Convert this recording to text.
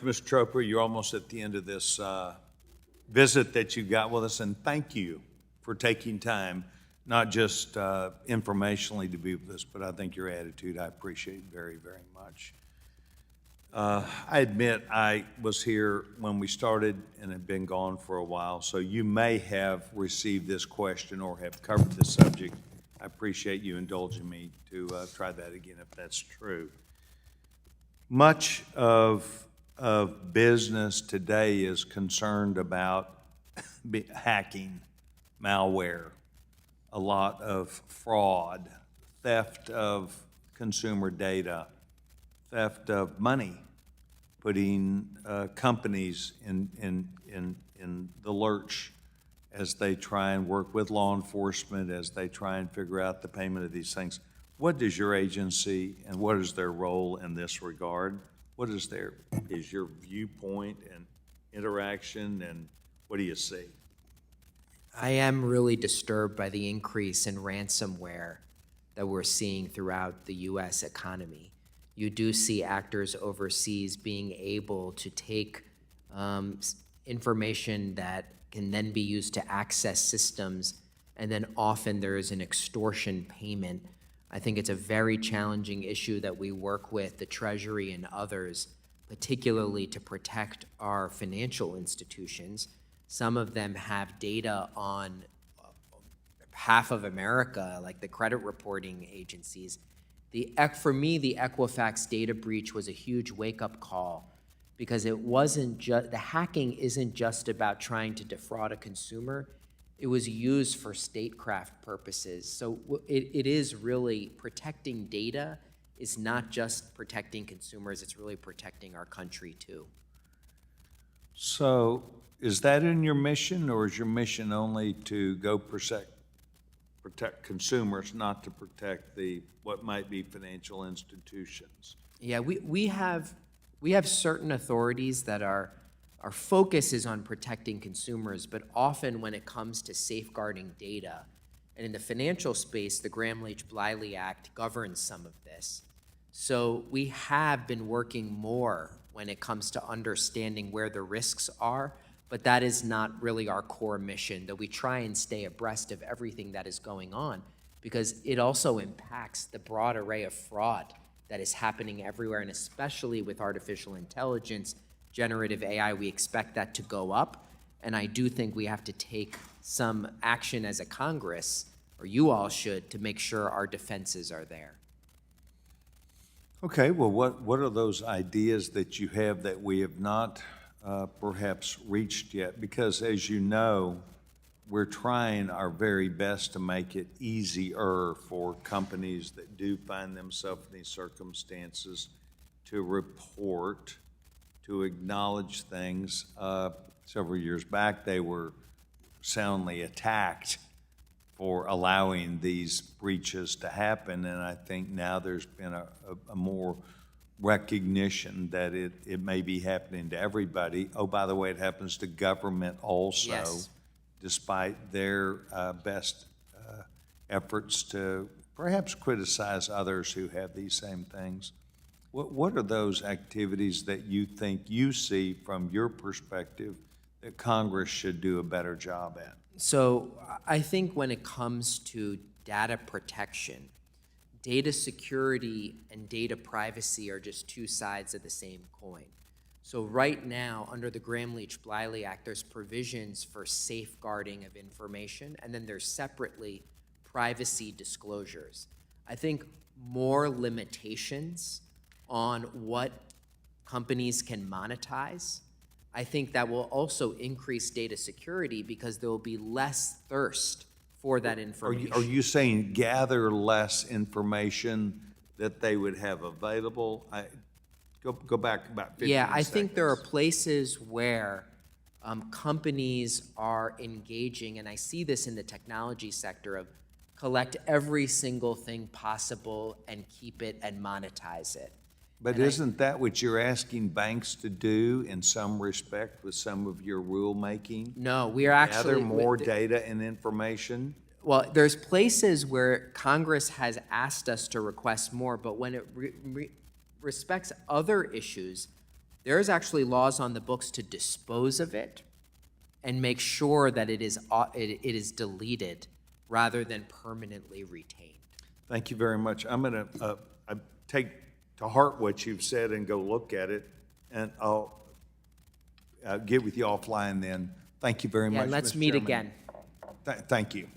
Mr. Troper, you're almost at the end of this visit that you got with us, and thank you for taking time, not just informationally to be with us, but I think your attitude I appreciate very, very much. I admit I was here when we started and have been gone for a while, so you may have received this question or have covered the subject. I appreciate you indulging me to try that again if that's true. Much of business today is concerned about hacking, malware, a lot of fraud, theft of consumer data, theft of money, putting companies in the lurch as they try and work with law enforcement, as they try and figure out the payment of these things. What does your agency and what is their role in this regard? What is your viewpoint and interaction, and what do you see? I am really disturbed by the increase in ransomware that we're seeing throughout the U.S. economy. You do see actors overseas being able to take information that can then be used to access systems, and then often there is an extortion payment. I think it's a very challenging issue that we work with the Treasury and others, particularly to protect our financial institutions. Some of them have data on half of America, like the credit reporting agencies. For me, the Equifax data breach was a huge wake-up call, because it wasn't just, the hacking isn't just about trying to defraud a consumer. It was used for statecraft purposes. So it is really protecting data is not just protecting consumers, it's really protecting our country too. So is that in your mission, or is your mission only to go protect consumers, not to protect what might be financial institutions? Yeah, we have certain authorities that our focus is on protecting consumers, but often when it comes to safeguarding data, and in the financial space, the Gramm-Leach-Bliley Act governs some of this. So we have been working more when it comes to understanding where the risks are, but that is not really our core mission, that we try and stay abreast of everything that is going on, because it also impacts the broad array of fraud that is happening everywhere, and especially with artificial intelligence, generative AI, we expect that to go up. And I do think we have to take some action as a Congress, or you all should, to make sure our defenses are there. Okay, well, what are those ideas that you have that we have not perhaps reached yet? Because as you know, we're trying our very best to make it easier for companies that do find themselves in these circumstances to report, to acknowledge things. Several years back, they were soundly attacked for allowing these breaches to happen, and I think now there's been a more recognition that it may be happening to everybody. Oh, by the way, it happens to government also. Yes. Despite their best efforts to perhaps criticize others who have these same things. What are those activities that you think you see from your perspective that Congress should do a better job at? So I think when it comes to data protection, data security and data privacy are just two sides of the same coin. So right now, under the Gramm-Leach-Bliley Act, there's provisions for safeguarding of information, and then there's separately privacy disclosures. I think more limitations on what companies can monetize, I think that will also increase data security, because there will be less thirst for that information. Are you saying gather less information that they would have available? Go back about 15 Yeah, I seconds. think there are places where companies are engaging, and I see this in the technology sector, of collect every single thing possible and keep it and monetize it. But isn't that what you're asking banks to do in some respect with some of your rulemaking? No, we are actually— Gather more data and information? Well, there's places where Congress has asked us to request more, but when it respects other issues, There is actually laws on the books to dispose of it and make sure that it is deleted rather than permanently retained. Thank you very much. I'm going to take to heart what you've said and go look at it, and I'll get with you offline then. Thank you very Yeah, much, let's Mr. meet Chairman. again. Thank you.